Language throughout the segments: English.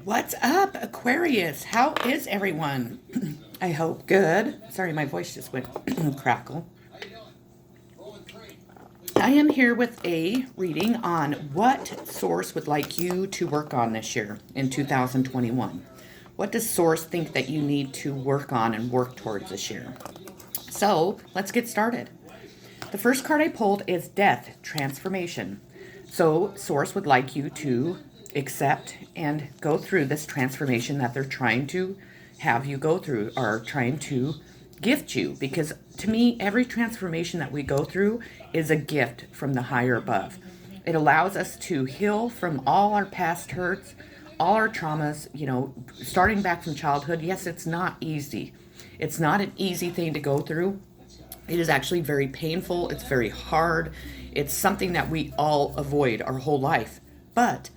What's up, Aquarius? How is everyone? I hope good. Sorry, my voice just went crackle. I am here with a reading on what Source would like you to work on this year in 2021. What does Source think that you need to work on and work towards this year? So let's get started. The first card I pulled is Death Transformation. So Source would like you to accept and go through this transformation that they're trying to have you go through, or trying to gift you. Because to me, every transformation that we go through is a gift from the higher above. It allows us to heal from all our past hurts, all our traumas, starting back from childhood. Yes, it's not easy. It's not an easy thing to go through. It is actually very painful. It's very hard. It's something that we all avoid our whole life. But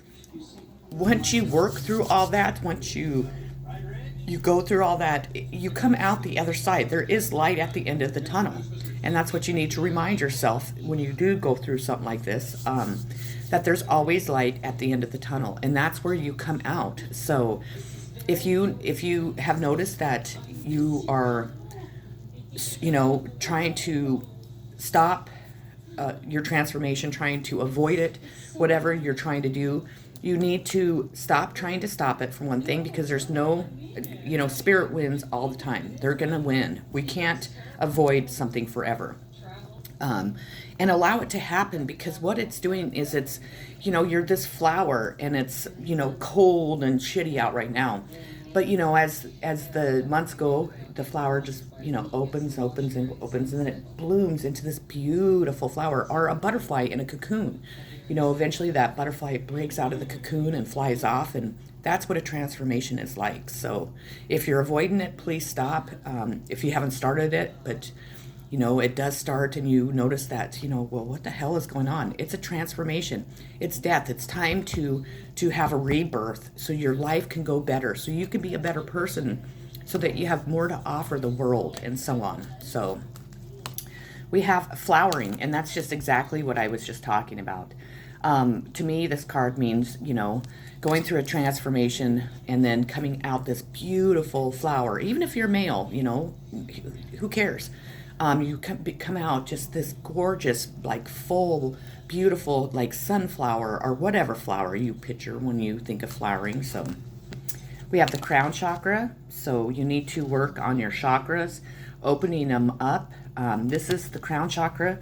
once you work through all that, once you go through all that, you come out the other side. There is light at the end of the tunnel. And that's what you need to remind yourself when you do go through something like this, that there's always light at the end of the tunnel. And that's where you come out. So if you have noticed that you are trying to stop your transformation, trying to avoid it, whatever you're trying to do, you need to stop trying to stop it, for one thing, because there's no, spirit wins all the time. They're going to win. We can't avoid something forever. And allow it to happen, because what it's doing is you're this flower, and it's, cold and shitty out right now. But, as the months go, the flower just, opens and opens, and then it blooms into this beautiful flower, or a butterfly in a cocoon. Eventually that butterfly breaks out of the cocoon and flies off, and that's what a transformation is like. So if you're avoiding it, please stop. If you haven't started it, but it does start, and you notice that, well, what the hell is going on? It's a transformation. It's death. It's time to have a rebirth, so your life can go better, so you can be a better person, so that you have more to offer the world, and so on. So we have flowering, and that's just exactly what I was just talking about. To me, this card means, going through a transformation and then coming out this beautiful flower. Even if you're male, who cares? You come out just this gorgeous, like full, beautiful, like sunflower, or whatever flower you picture when you think of flowering. So we have the crown chakra. So you need to work on your chakras, opening them up. This is the crown chakra.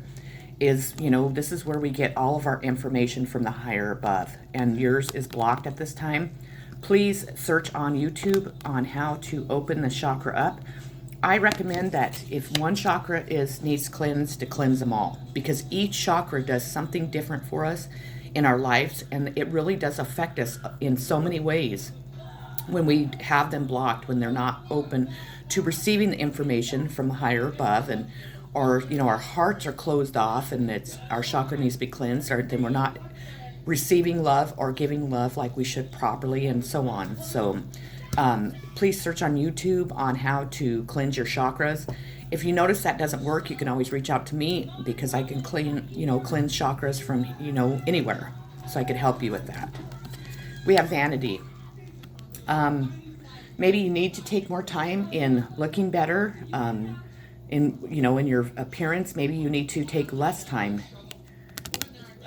This is where we get all of our information from the higher above, and yours is blocked at this time. Please search on YouTube on how to open the chakra up. I recommend that if one chakra needs cleansed, to cleanse them all, because each chakra does something different for us in our lives, and it really does affect us in so many ways when we have them blocked, when they're not open to receiving the information from the higher above, or our hearts are closed off, and our chakra needs to be cleansed, or then we're not receiving love or giving love like we should properly, and so on. So please search on YouTube on how to cleanse your chakras. If you notice that doesn't work, you can always reach out to me, because I can cleanse chakras from anywhere, so I could help you with that. We have vanity. Maybe you need to take more time in looking better, in your appearance. Maybe you need to take less time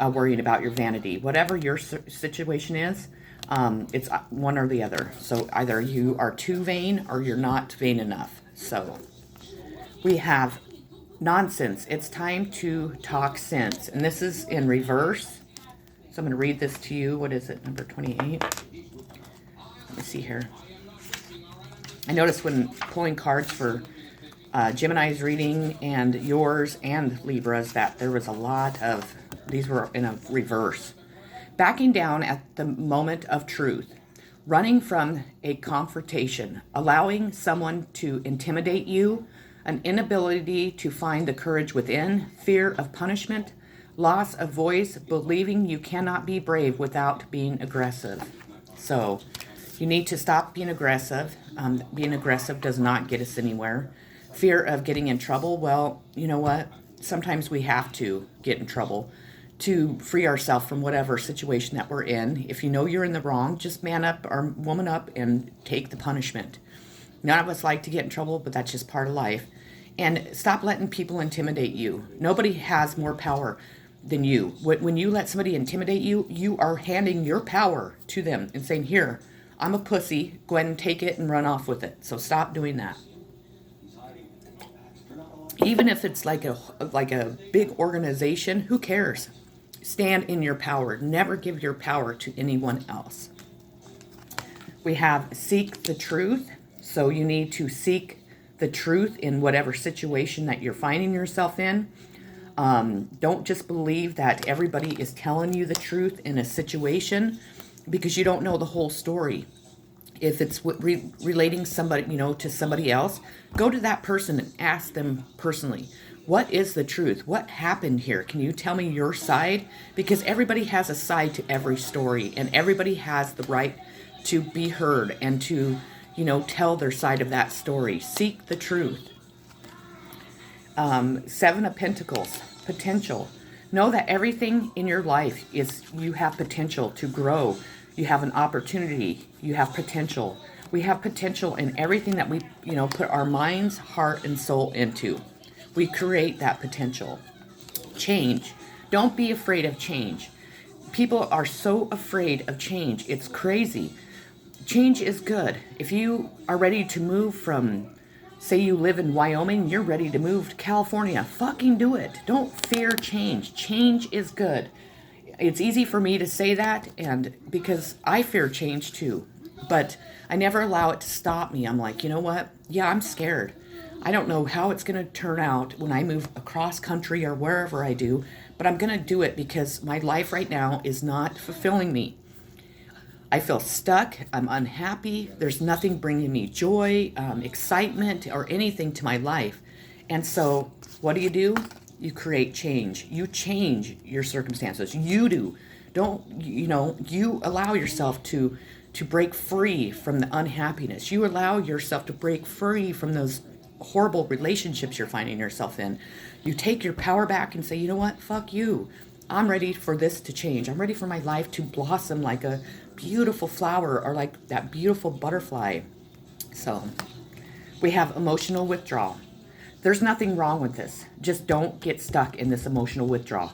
worrying about your vanity. Whatever your situation is, it's one or the other. So either you are too vain, or you're not vain enough. So we have nonsense. It's time to talk sense. And this is in reverse. So I'm going to read this to you. What is it? Number 28. Let me see here. I noticed when pulling cards for Gemini's reading and yours and Libra's, that there was a lot of, these were in a reverse. Backing down at the moment of truth, running from a confrontation, allowing someone to intimidate you, an inability to find the courage within, fear of punishment, loss of voice, believing you cannot be brave without being aggressive. So you need to stop being aggressive. Being aggressive does not get us anywhere. Fear of getting in trouble. Well, you know what? Sometimes we have to get in trouble to free ourselves from whatever situation that we're in. If you know you're in the wrong, just man up or woman up and take the punishment. None of us like to get in trouble, but that's just part of life. And stop letting people intimidate you. Nobody has more power than you. When you let somebody intimidate you, you are handing your power to them and saying, here, I'm a pussy, go ahead and take it and run off with it. So stop doing that. Even if it's like a big organization, who cares? Stand in your power. Never give your power to anyone else. We have seek the truth. So you need to seek the truth in whatever situation that you're finding yourself in. Don't just believe that everybody is telling you the truth in a situation, because you don't know the whole story. If it's relating somebody, to somebody else, go to that person and ask them personally, what is the truth? What happened here? Can you tell me your side? Because everybody has a side to every story, and everybody has the right to be heard and to, tell their side of that story. Seek the truth. 7 of Pentacles, potential. Know that everything in your life you have potential to grow. You have an opportunity. You have potential. We have potential in everything that we, put our minds, heart, and soul into. We create that potential. Change. Don't be afraid of change. People are so afraid of change. It's crazy. Change is good. If you are ready to move from, say you live in Wyoming, you're ready to move to California, fucking do it. Don't fear change. Change is good. It's easy for me to say that, and because I fear change too, but I never allow it to stop me. I'm like, you know what? Yeah, I'm scared. I don't know how it's going to turn out when I move across country or wherever I do, but I'm going to do it because my life right now is not fulfilling me. I feel stuck. I'm unhappy. There's nothing bringing me joy, excitement, or anything to my life. And so what do? You create change. You change your circumstances. You do. You allow yourself to break free from the unhappiness. You allow yourself to break free from those horrible relationships you're finding yourself in. You take your power back and say, you know what? Fuck you. I'm ready for this to change. I'm ready for my life to blossom like a beautiful flower or like that beautiful butterfly. So we have emotional withdrawal. There's nothing wrong with this. Just don't get stuck in this emotional withdrawal.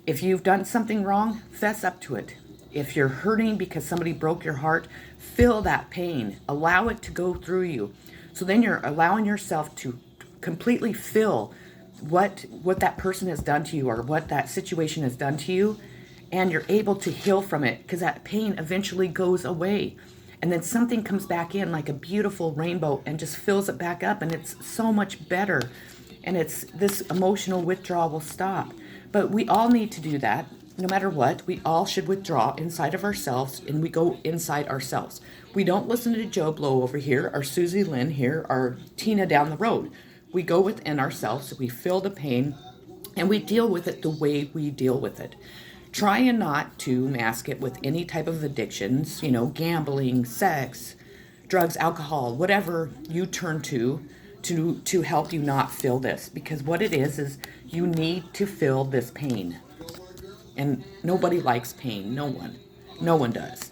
If you've done something wrong, fess up to it. If you're hurting because somebody broke your heart, feel that pain. Allow it to go through you. So then you're allowing yourself to completely feel what that person has done to you or what that situation has done to you, and you're able to heal from it because that pain eventually goes away. And then something comes back in like a beautiful rainbow and just fills it back up, and it's so much better. And it's this emotional withdrawal will stop. But we all need to do that. No matter what, we all should withdraw inside of ourselves, and we go inside ourselves. We don't listen to Joe Blow over here, or Susie Lynn here, or Tina down the road. We go within ourselves, we feel the pain, and we deal with it the way we deal with it. Trying not to mask it with any type of addictions, gambling, sex, drugs, alcohol, whatever you turn to help you not feel this. Because what it is you need to feel this pain. And nobody likes pain. No one. No one does.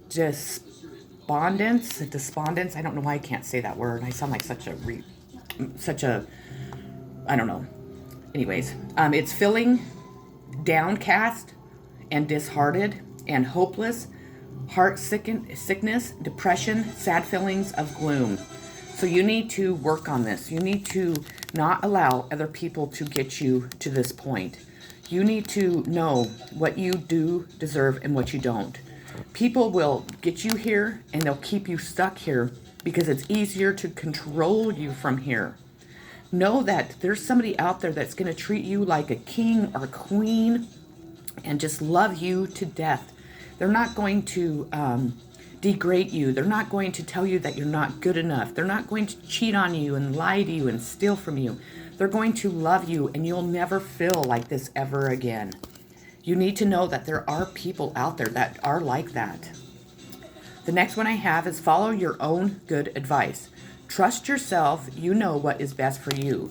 Despondence. I don't know why I can't say that word. I sound like such a, I don't know. Anyways, it's feeling downcast and disheartened and hopeless, sickness, depression, sad feelings of gloom. So you need to work on this. You need to not allow other people to get you to this point. You need to know what you do deserve and what you don't. People will get you here and they'll keep you stuck here because it's easier to control you from here. Know that there's somebody out there that's going to treat you like a king or queen and just love you to death. They're not going to degrade you. They're not going to tell you that you're not good enough. They're not going to cheat on you and lie to you and steal from you. They're going to love you, and you'll never feel like this ever again. You need to know that there are people out there that are like that. The next one I have is follow your own good advice. Trust yourself. You know what is best for you.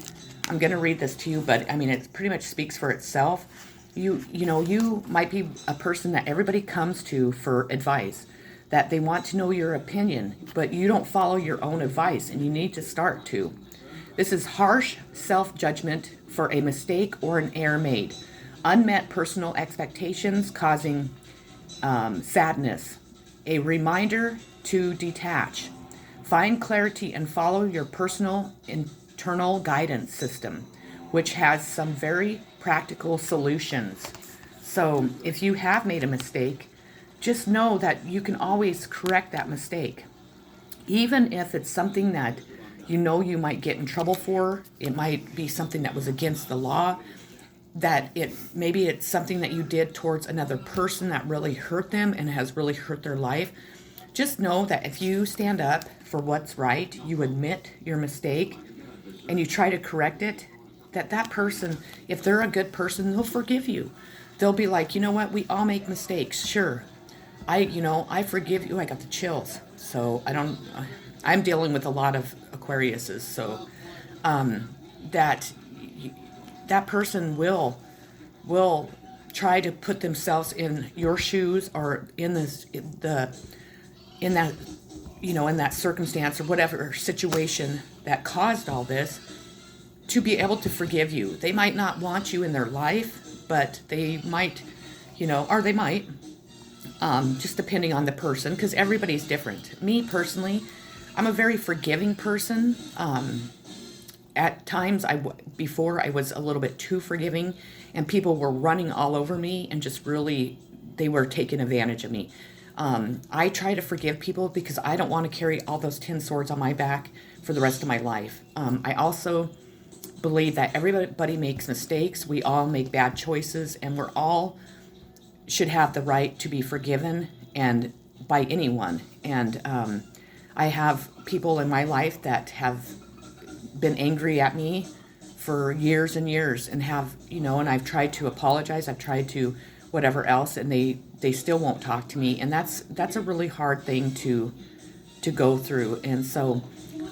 I'm going to read this to you, but I mean, it pretty much speaks for itself. You might be a person that everybody comes to for advice, that they want to know your opinion, but you don't follow your own advice, and you need to start to. This is harsh self-judgment for a mistake or an error made. Unmet personal expectations causing sadness. A reminder to detach. Find clarity and follow your personal internal guidance system, which has some very practical solutions. So if you have made a mistake, just know that you can always correct that mistake. Even if it's something that you know you might get in trouble for, it might be something that was against the law, that maybe it's something that you did towards another person that really hurt them and has really hurt their life. Just know that if you stand up for what's right, you admit your mistake, and you try to correct it, that person, if they're a good person, they'll forgive you. They'll be like, you know what, we all make mistakes. Sure, I forgive you. I got the chills. So I'm dealing with a lot of Aquariuses. So that person will try to put themselves in your shoes, or in that in that circumstance or whatever situation that caused all this, to be able to forgive you. They might not want you in their life, but they might, or they might, just depending on the person, because everybody's different. Me personally, I'm a very forgiving person. At times, before I was a little bit too forgiving, and people were running all over me and just really, they were taking advantage of me. I try to forgive people because I don't want to carry all those 10 swords on my back for the rest of my life. I also believe that everybody makes mistakes. We all make bad choices, and we're all should have the right to be forgiven and by anyone. And I have people in my life that have been angry at me for years and years, and and I've tried to apologize. I've tried to whatever else, and they still won't talk to me. And that's a really hard thing to go through. And so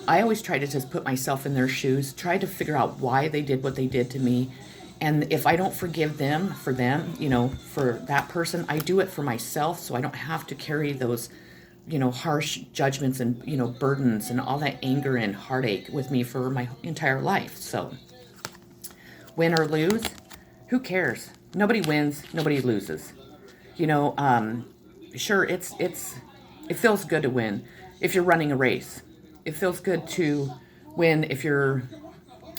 I always try to just put myself in their shoes, try to figure out why they did what they did to me. And if I don't forgive them, for that person, I do it for myself, so I don't have to carry those, harsh judgments and, burdens and all that anger and heartache with me for my entire life. So win or lose, who cares? Nobody wins, nobody loses. Sure, it feels good to win if you're running a race. It feels good to win if you're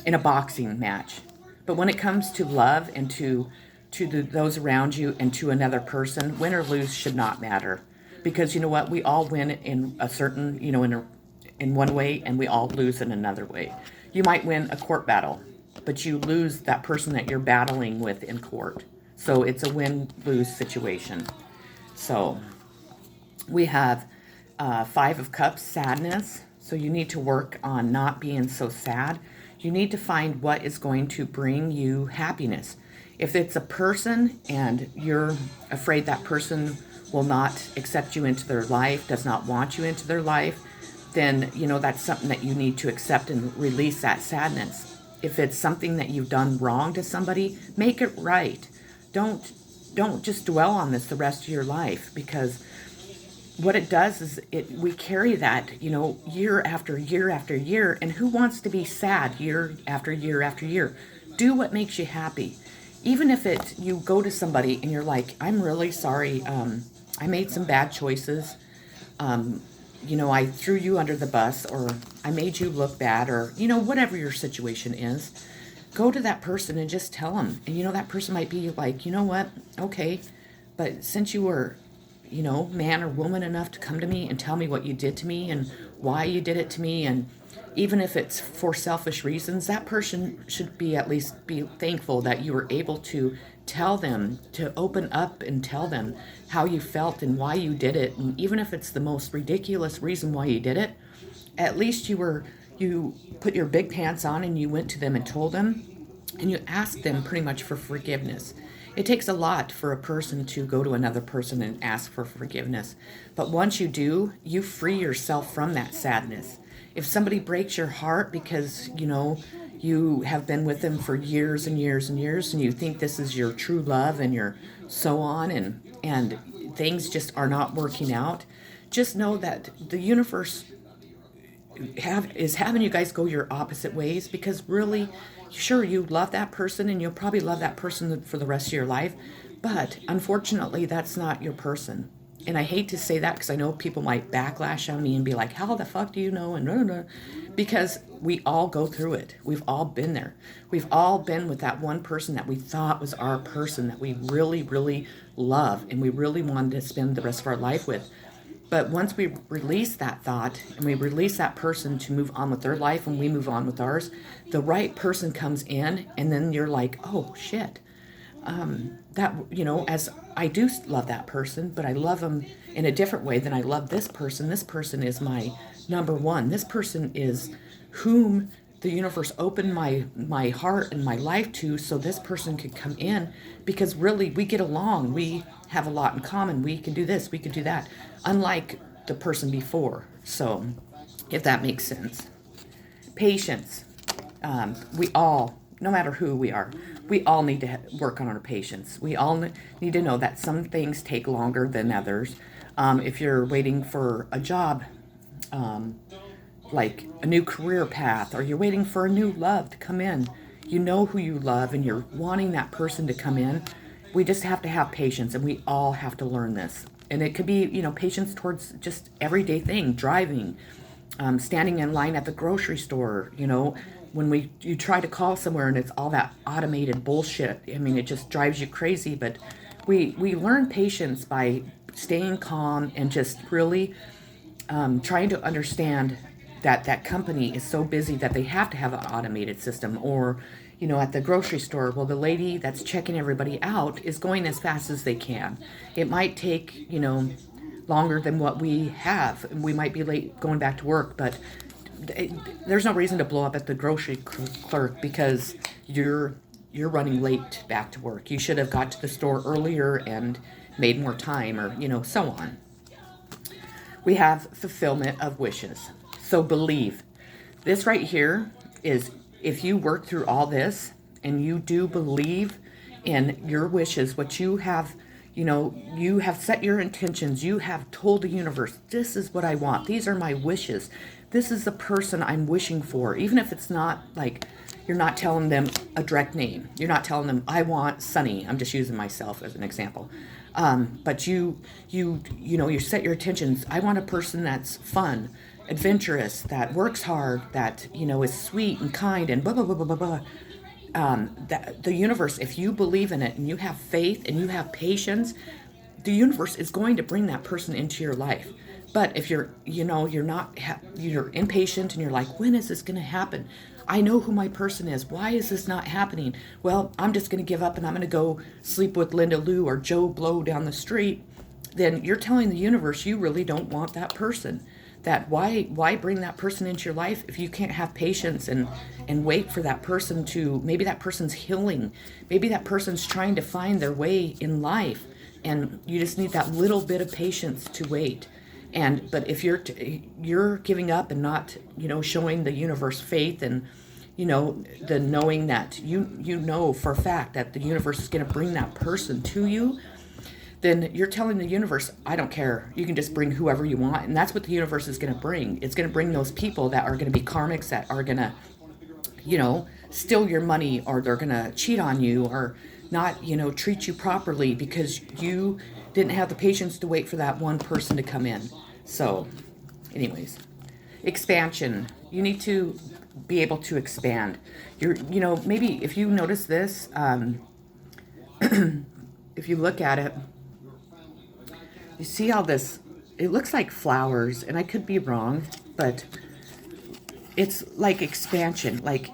in a boxing match. But when it comes to love and to those around you and to another person, win or lose should not matter. Because you know what? We all win in a certain, in one way, and we all lose in another way. You might win a court battle, but you lose that person that you're battling with in court. So it's a win-lose situation. So we have 5 of Cups, sadness. So you need to work on not being so sad. You need to find what is going to bring you happiness. If it's a person and you're afraid that person will not accept you into their life, does not want you into their life, then, that's something that you need to accept and release that sadness. If it's something that you've done wrong to somebody, make it right. Don't just dwell on this the rest of your life, because what it does is we carry that, year after year after year. And who wants to be sad year after year after year? Do what makes you happy. Even if you go to somebody and you're like, I'm really sorry, I made some bad choices. I threw you under the bus, or I made you look bad, or, whatever your situation is. Go to that person and just tell them. And, that person might be like, you know what? Okay, but since you were, man or woman enough to come to me and tell me what you did to me and why you did it to me, and even if it's for selfish reasons, that person should at least be thankful that you were able to tell them, to open up and tell them how you felt and why you did it. And even if it's the most ridiculous reason why you did it, at least you put your big pants on and you went to them and told them, and you asked them pretty much for forgiveness. It takes a lot for a person to go to another person and ask for forgiveness. But once you do, you free yourself from that sadness. If somebody breaks your heart because, you have been with them for years and years and years, and you think this is your true love, and you're so on, and things just are not working out. Just know that the universe is having you guys go your opposite ways, because really, sure, you love that person and you'll probably love that person for the rest of your life, but unfortunately that's not your person. And I hate to say that, because I know people might backlash on me and be like, how the fuck do you know, and because we all go through it. We've all been there. We've all been with that one person that we thought was our person, that we really, really love and we really wanted to spend the rest of our life with. But once we release that thought and we release that person to move on with their life and we move on with ours, the right person comes in, and then you're like, oh shit. That, as I do love that person, but I love them in a different way than I love this person. This person is my number one. This person is whom the universe opened my heart and my life to, so this person could come in, because really we get along. We have a lot in common. We can do this, we can do that, unlike the person before. So if that makes sense. Patience. We all, no matter who we are, we all need to work on our patience. We all need to know that some things take longer than others. If you're waiting for a job, like a new career path, or you're waiting for a new love to come in, you know who you love and you're wanting that person to come in. We just have to have patience, and we all have to learn this. And it could be, patience towards just everyday thing, driving, standing in line at the grocery store, when you try to call somewhere and it's all that automated bullshit. I mean, it just drives you crazy. But we learn patience by staying calm and just really trying to understand that that company is so busy that they have to have an automated system. Or, at the grocery store, well, the lady that's checking everybody out is going as fast as they can. It might take, longer than what we have. We might be late going back to work, but there's no reason to blow up at the grocery clerk because you're running late back to work. You should have got to the store earlier and made more time, or so on. We have fulfillment of wishes. So believe. This right here is, if you work through all this and you do believe in your wishes, what you have, you have set your intentions, you have told the universe, this is what I want, these are my wishes, this is the person I'm wishing for. Even if it's not like, you're not telling them a direct name, you're not telling them, I want Sunny, I'm just using myself as an example. But you set your intentions. I want a person that's fun, adventurous, that works hard, that, is sweet and kind and blah, blah, blah, blah, blah, blah. That the universe, if you believe in it and you have faith and you have patience, the universe is going to bring that person into your life. But if you're impatient and you're like, when is this going to happen? I know who my person is. Why is this not happening? Well, I'm just going to give up and I'm going to go sleep with Linda Lou or Joe Blow down the street. Then you're telling the universe you really don't want that person. That why bring that person into your life if you can't have patience and wait for that person to, maybe that person's healing. Maybe that person's trying to find their way in life, and you just need that little bit of patience to wait. But if you're giving up and not, showing the universe faith and, the knowing that you know for a fact that the universe is going to bring that person to you, then you're telling the universe, I don't care. You can just bring whoever you want. And that's what the universe is going to bring. It's going to bring those people that are going to be karmics, that are going to, steal your money, or they're going to cheat on you, or not, treat you properly because you didn't have the patience to wait for that one person to come in. So, anyways, expansion. You need to be able to expand. Maybe if you notice this, if you look at it, you see how it looks like flowers, and I could be wrong, but it's like expansion, like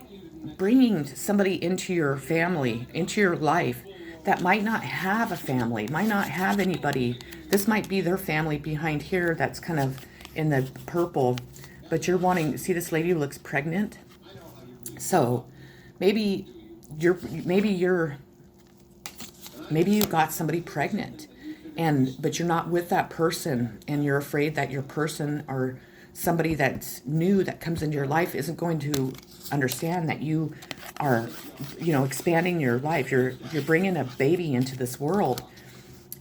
bringing somebody into your family, into your life that might not have a family, might not have anybody. This might be their family behind here that's kind of in the purple, but you're wanting, see this lady looks pregnant? So maybe you got somebody pregnant, but you're not with that person, and you're afraid that your person or somebody that's new that comes into your life isn't going to understand that you are, expanding your life. You're bringing a baby into this world,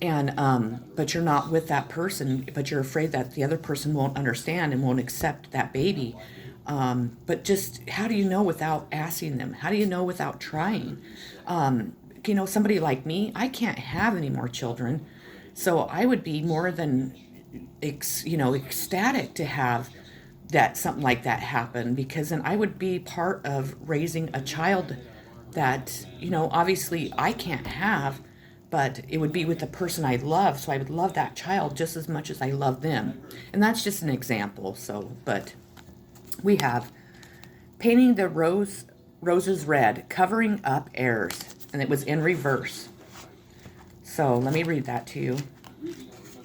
and but you're not with that person, but you're afraid that the other person won't understand and won't accept that baby. But just how do you know without asking them? How do you know without trying? Somebody like me, I can't have any more children, so I would be more than ecstatic to have that something like that happen, because then I would be part of raising a child that, obviously I can't have, but it would be with the person I love. So I would love that child just as much as I love them. And that's just an example. So, but we have painting the roses red, covering up errors. And it was in reverse. So let me read that to you.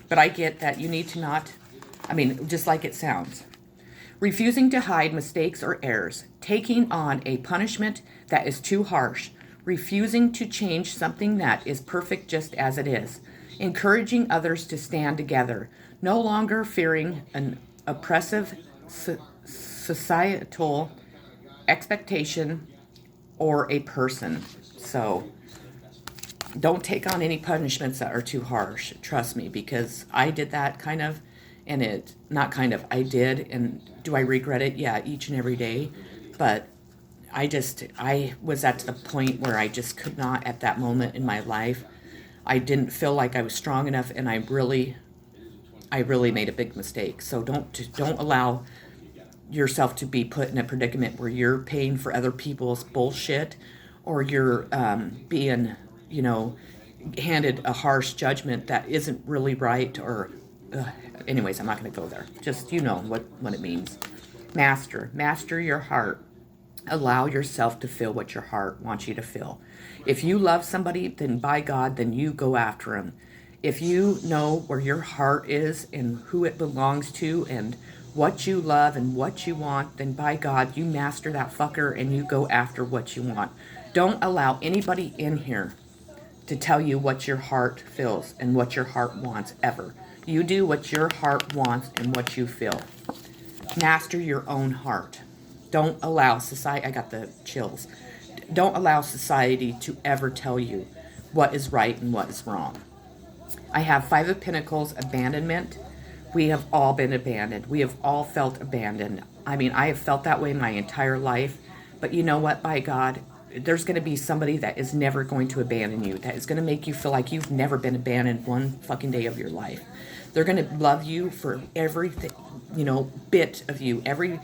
But I get that you need to not, just like it sounds. Refusing to hide mistakes or errors, taking on a punishment that is too harsh, refusing to change something that is perfect just as it is, encouraging others to stand together, no longer fearing an oppressive societal expectation or a person. So don't take on any punishments that are too harsh. Trust me, because I did that I did. And do I regret it? Yeah, each and every day. But I was at the point where I just could not, at that moment in my life, I didn't feel like I was strong enough, and I really made a big mistake. So don't allow yourself to be put in a predicament where you're paying for other people's bullshit, or you're being, handed a harsh judgment that isn't really right, or anyways, I'm not going to go there. Just, what it means. Master your heart. Allow yourself to feel what your heart wants you to feel. If you love somebody, then by God, then you go after them. If you know where your heart is and who it belongs to and what you love and what you want, then by God, you master that fucker and you go after what you want. Don't allow anybody in here to tell you what your heart feels and what your heart wants ever. You do what your heart wants and what you feel. Master your own heart. Don't allow society, I got the chills. Don't allow society to ever tell you what is right and what is wrong. I have 5 of Pentacles, abandonment. We have all been abandoned. We have all felt abandoned. I have felt that way my entire life. But you know what, by God, there's going to be somebody that is never going to abandon you, that is going to make you feel like you've never been abandoned one fucking day of your life. They're going to love you for everything, bit of you, every,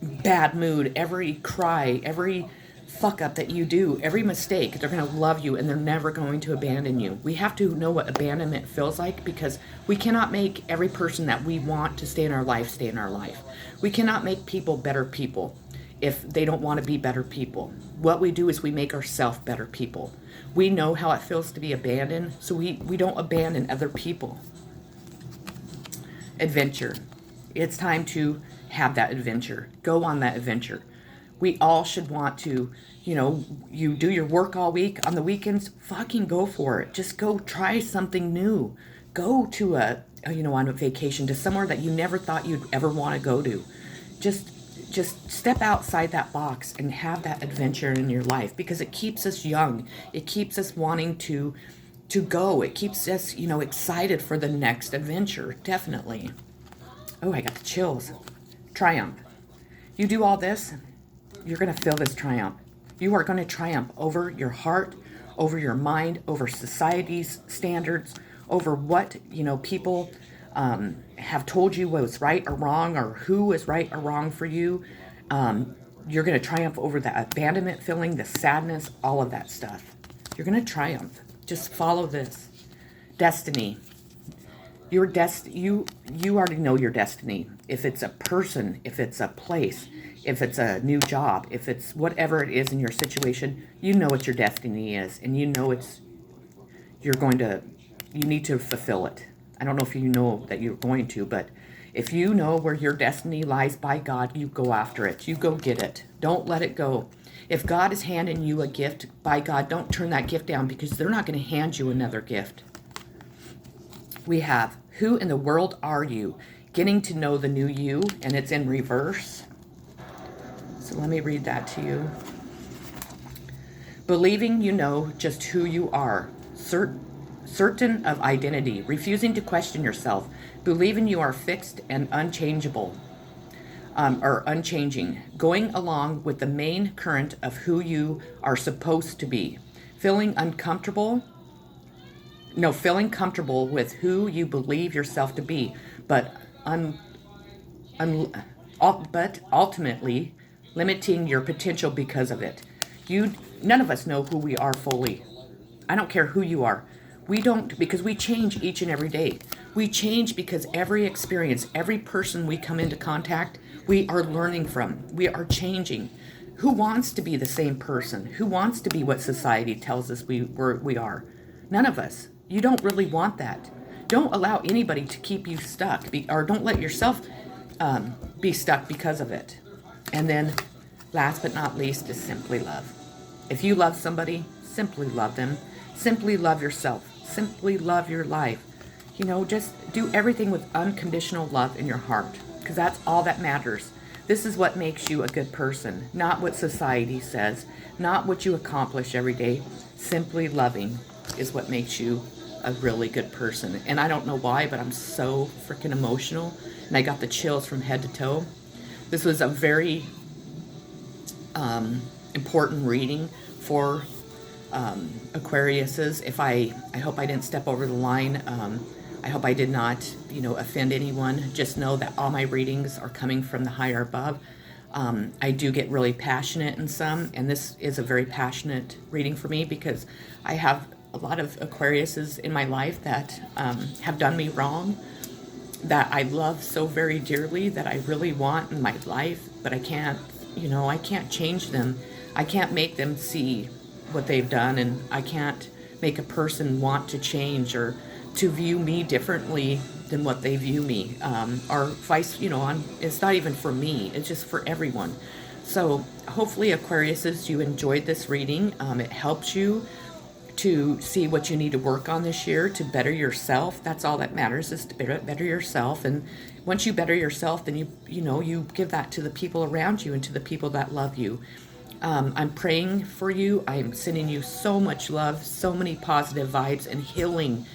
bad mood, every cry, every fuck up that you do, every mistake. They're going to love you, and they're never going to abandon you. We have to know what abandonment feels like, because we cannot make every person that we want to stay in our life stay in our life. We cannot make people better people if they don't want to be better people. What we do is we make ourselves better people. We know how it feels to be abandoned, so we don't abandon other people. Adventure. It's time to have that adventure. Go on that adventure. We all should want to, you do your work all week. On the weekends, fucking go for it. Just go try something new. Go to on a vacation to somewhere that you never thought you'd ever want to go to. Just step outside that box and have that adventure in your life, because it keeps us young. It keeps us wanting to go. It keeps us, excited for the next adventure. Definitely. Oh, I got the chills. Triumph. You do all this, you're going to feel this triumph. You are going to triumph over your heart, over your mind, over society's standards, over what, people have told you was right or wrong, or who is right or wrong for you. You're going to triumph over the abandonment feeling, the sadness, all of that stuff. You're going to triumph. Just follow this. Destiny. You already know your destiny. If it's a person, if it's a place, if it's a new job, if it's whatever it is in your situation, you know what your destiny is, and you know you need to fulfill it. I don't know if you know that you're going to, but if you know where your destiny lies, by God, you go after it. You go get it. Don't let it go. If God is handing you a gift, by God, don't turn that gift down, because they're not going to hand you another gift. We have, who in the world are you? getting to know the new you, and it's in reverse. So let me read that to you. Believing you know just who you are, certain of identity, refusing to question yourself, believing you are fixed and unchangeable, or unchanging, going along with the main current of who you are supposed to be, feeling comfortable with who you believe yourself to be, but but ultimately limiting your potential because of it. None of us know who we are fully. I don't care who you are. We don't, because we change each and every day. We change because every experience, every person we come into contact, we are learning from. We are changing. Who wants to be the same person? Who wants to be what society tells us we are? None of us. You don't really want that. Don't allow anybody to keep you stuck, or don't let yourself be stuck because of it. And then, last but not least, is simply love. If you love somebody, simply love them. Simply love yourself. Simply love your life. Just do everything with unconditional love in your heart, because that's all that matters. This is what makes you a good person, not what society says, not what you accomplish every day. Simply loving is what makes you a really good person. And I don't know why, but I'm so freaking emotional, and I got the chills from head to toe. This was a very important reading for Aquariuses. I hope I didn't step over the line. I hope I did not, offend anyone. Just know that all my readings are coming from the higher above. I do get really passionate in some, and this is a very passionate reading for me because I have a lot of Aquariuses in my life that have done me wrong, that I love so very dearly, that I really want in my life, but I can't, I can't change them. I can't make them see what they've done, and I can't make a person want to change or to view me differently than what they view me, or vice, it's not even for me, it's just for everyone. So hopefully, Aquariuses, you enjoyed this reading. It helps you to see what you need to work on this year to better yourself. That's all that matters, is to better yourself. And once you better yourself, then you give that to the people around you and to the people that love you. I'm praying for you. I'm sending you so much love, so many positive vibes, and healing.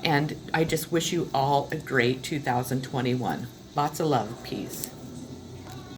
And I just wish you all a great 2021. Lots of love. Peace.